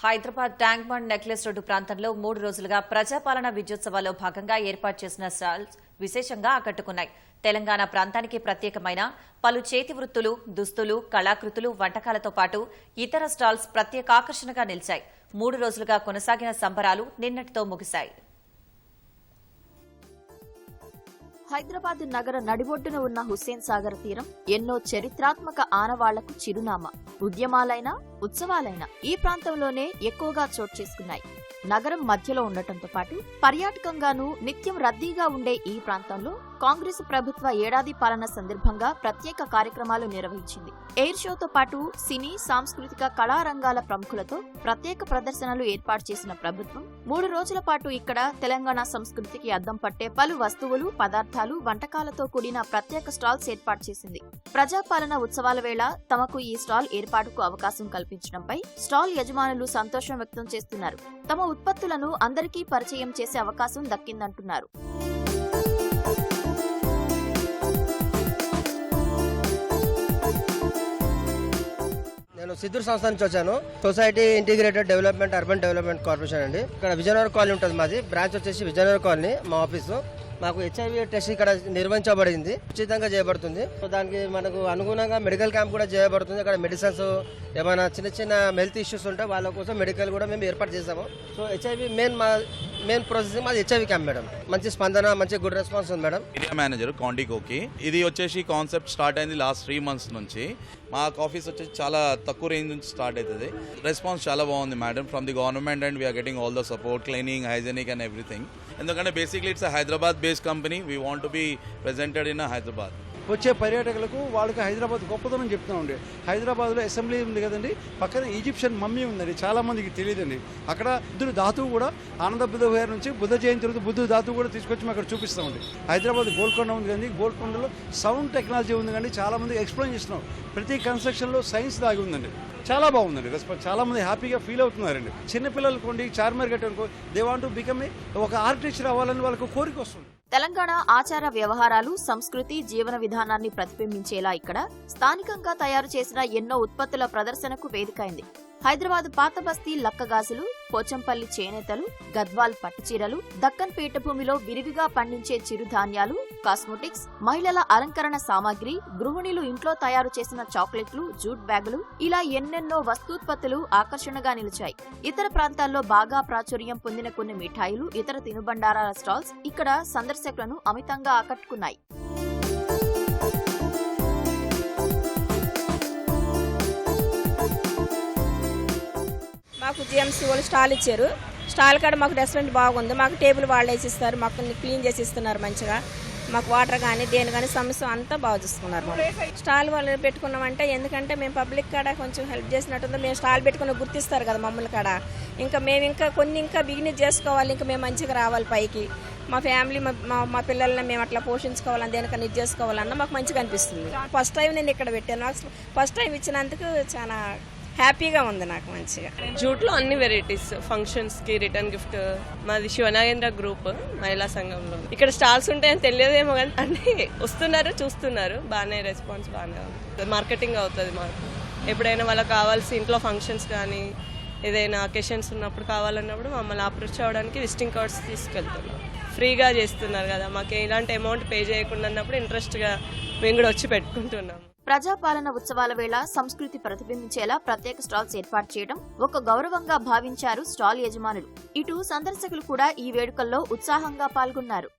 Hyderabad tank bund necklace road ప్రాంతంలో 3 రోజులుగా ప్రజాపాలన విజయోత్సవాల్లో భాగంగా ఏర్పాటు చేసిన స్టాల్స్ విశేషంగా ఆకట్టుకున్నాయి. తెలంగాణ ప్రాంతానికి ప్రత్యేకమైన పలు చేతి వృత్తులు, దుస్తులు, కళాకృతులు, వంటకాలతో పాటు ఇతర స్టాల్స్ ప్రత్యేక ఆకర్షణగా నిలిచాయి. 3 రోజులుగా కొనసాగిన సంబరాలు నిన్నటితో ముగిశాయి. హైదరాబాద్ నగర నడిబొడ్డున ఉన్న హుస్సేన్ సాగర్ తీరం ఎన్నో చరిత్రాత్మక ఆనవాళ్లకు చిరునామా. ఉద్యమాలైనా ఉత్సవాలైనా ఈ ప్రాంతంలోనే ఎక్కువగా చోటు చేసుకున్నాయి. నగరం మధ్యలో ఉండటంతో పాటు పర్యాటకంగానూ నిత్యం రద్దీగా ఉండే ఈ ప్రాంతంలో కాంగ్రెస్ ప్రభుత్వ ఏడాది పాలన సందర్భంగా ప్రత్యేక కార్యక్రమాలు నిర్వహించింది. ఎయిర్ షోతో పాటు సినీ, సాంస్కృతిక కళారంగాల ప్రముఖులతో ప్రత్యేక ప్రదర్శనలు ఏర్పాటు చేసిన ప్రభుత్వం 3 రోజుల పాటు ఇక్కడ తెలంగాణ సంస్కృతికి అద్దం పట్టే పలు వస్తువులు, పదార్థాలు, వంటకాలతో కూడిన ప్రత్యేక స్టాల్స్ ఏర్పాటు చేసింది. ప్రజాపాలన ఉత్సవాల వేళ తమకు ఈ స్టాల్ ఏర్పాటుకు అవకాశం కల్పించడంపై స్టాల్ యజమానులు సంతోషం వ్యక్తం చేస్తున్నారు. తమ ఉత్పత్తులను అందరికీ పరిచయం చేసే అవకాశం దక్కిందంటున్నారు. నేను సిద్ధూర్ సంస్థ నుంచి వచ్చాను. Society integrated development urban development corporation అండి. ఇక్కడ విజయనగర్ కాలనీ ఉంటుంది. మాది బ్రాంచ్ వచ్చేసి విజయనగర్ కాలనీ మా ఆఫీసు. మాకు HIV టెస్ట్ ఇక్కడ నిర్వహించబడింది, ఉచితంగా చేయబడుతుంది. దానికి మనకు అనుగుణంగా మెడికల్ క్యాంప్ కూడా చేయబడుతుంది. ఇక్కడ మెడిసిన్స్ ఏమైనా చిన్న చిన్న హెల్త్ ఇష్యూస్ ఉంటే వాళ్ళ కోసం మెడికల్ కూడా మేము ఏర్పాటు చేసాము. సో HIV మెయిన్ ప్రాసెసింగ్ మాది HIV క్యాంప్ మేడం. మంచి స్పందన, మంచి గుడ్ రెస్పాన్స్ ఉంది మేడం. ఏరియా మేనేజర్ కాండికోకి ఇది వచ్చేసి కాన్సెప్ట్ స్టార్ట్ అయింది లాస్ట్ 3 months నుంచి. మా ఆఫీస్ వచ్చేసి చాలా తక్కువ రేంజ్ నుంచి స్టార్ట్ అవుతుంది. రెస్పాన్స్ చాలా బాగుంది madam from the government and we're getting all the support, cleaning, hygienic and everything. ఎందుకంటే basically it's Hyderabad based company. We want to be presented in Hyderabad. వచ్చే పర్యాటకులకు వాళ్ళకి హైదరాబాద్ గొప్పతనం చెప్తున్నాండి. హైదరాబాద్లో అసెంబ్లీ ఉంది కదండి, పక్కన ఈజిప్షియన్ మమ్మీ ఉందండి, చాలా మందికి తెలియదండి. అక్కడ బుద్ధుడు ధాతువు కూడా ఆనంద బుద్ధ విహార్ నుంచి బుద్ధ జయంతి రోజు బుద్ధుడు ధాతువు కూడా తీసుకొచ్చి మేము అక్కడ చూపిస్తామండి. హైదరాబాద్ గోల్కొండ ఉంది కానీ గోల్కొండలో సౌండ్ టెక్నాలజీ ఉంది కానీ చాలా మందికి ఎక్స్ప్లెయిన్ చేస్తున్నాం. ప్రతి కన్స్ట్రక్షన్లో సైన్స్ దాగి ఉందండి. చాలా బాగుందండి రెస్పాన్స్. చాలా మంది హ్యాపీగా ఫీల్ అవుతున్నారండి. చిన్నపిల్లలు కొండి చార్మినార్ గట్టి అనుకో, దే వాంట్ టు బికమ్ ఒక ఆర్కిటెక్చర్ అవ్వాలని వాళ్ళకు కోరిక వస్తుంది. తెలంగాణ ఆచార వ్యవహారాలు, సంస్కృతి, జీవన విధానాన్ని ప్రతిబింబించేలా ఇక్కడ స్థానికంగా తయారు చేసిన ఎన్నో ఉత్పత్తుల ప్రదర్శనకు వేదికైంది. హైదరాబాద్ పాత బస్తీ లక్కగాజులు, పోచంపల్లి చేనేతలు, గద్వాల్ పట్టుచీరలు, దక్కన్ పీఠభూమిలో విరివిగా పండించే చిరుధాన్యాలు, కాస్మోటిక్స్, మహిళల అలంకరణ సామాగ్రి, గృహిణులు ఇంట్లో తయారు చేసిన చాక్లెట్లు, జూట్ బ్యాగులు, ఇలా ఎన్నెన్నో వస్తూత్పత్తులు ఆకర్షణగా నిలిచాయి. ఇతర ప్రాంతాల్లో బాగా ప్రాచుర్యం పొందిన కొన్ని మిఠాయిలు, ఇతర తినుబండారాల స్టాల్స్ ఇక్కడ సందర్శకులను అమితంగా ఆకట్టుకున్నాయి. మాకు జిఎంసీ వాళ్ళు స్టాల్ ఇచ్చారు. స్టాల్ కాడ మాకు రెస్టారెంట్ బాగుంది. మాకు టేబుల్ వాళ్ళు వేసిస్తారు, మాకు క్లీన్ చేసి ఇస్తున్నారు మంచిగా. మాకు వాటర్ కానీ దేని కానీ సమస్య అంతా బాగా చూసుకున్నారు. స్టాల్ వాళ్ళు పెట్టుకున్నామంటే ఎందుకంటే మేము పబ్లిక్ కాడ కొంచెం హెల్ప్ చేసినట్టుంది. మేము స్టాల్ పెట్టుకున్న గుర్తిస్తారు కదా మమ్మల్ని కాడ. ఇంకా మేము ఇంకా బిగినెస్ చేసుకోవాలి, ఇంకా మేము మంచిగా రావాలి పైకి. మా ఫ్యామిలీ మా పిల్లల్ని మేము అట్లా పోషించుకోవాలని దేనికన్నా ఇది చేసుకోవాలన్నా మాకు మంచిగా అనిపిస్తుంది. ఫస్ట్ టైం నేను ఇక్కడ పెట్టాను. నాకు ఫస్ట్ టైం ఇచ్చినందుకు చాలా హ్యాపీగా ఉంది నాకు మంచిగా. జూట్లో అన్ని వెరైటీస్, ఫంక్షన్స్ కి రిటర్న్ గిఫ్ట్. మాది శివనాగేంద్ర గ్రూప్ మహిళా సంఘంలో. ఇక్కడ స్టాల్స్ ఉంటాయని తెలియదేమో కానీ అన్ని వస్తున్నారు, చూస్తున్నారు. బాగానే రెస్పాన్స్ బాగానే ఉంది. మార్కెటింగ్ అవుతుంది మాకు. ఎప్పుడైనా వాళ్ళకి కావాల్సి ఇంట్లో ఫంక్షన్స్ కానీ ఏదైనా అకేషన్స్ ఉన్నప్పుడు కావాలన్నప్పుడు మమ్మల్ని అప్రోచ్ అవ్వడానికి విజిటింగ్ కార్డ్స్ తీసుకెళ్తున్నాం. ఫ్రీగా చేస్తున్నారు కదా, మాకు ఎలాంటి అమౌంట్ పే చేయకుండా అన్నప్పుడు ఇంట్రెస్ట్గా మేము కూడా వచ్చి పెట్టుకుంటున్నాం. ప్రజాపాలన ఉత్సవాల వేళ సంస్కృతి ప్రతిబింబించేలా ప్రత్యేక స్టాల్స్ ఏర్పాటు చేయడం ఒక గౌరవంగా భావించారు స్టాల్ యజమానులు. ఇటు సందర్శకులు కూడా ఈ వేడుకల్లో ఉత్సాహంగా పాల్గొన్నారు.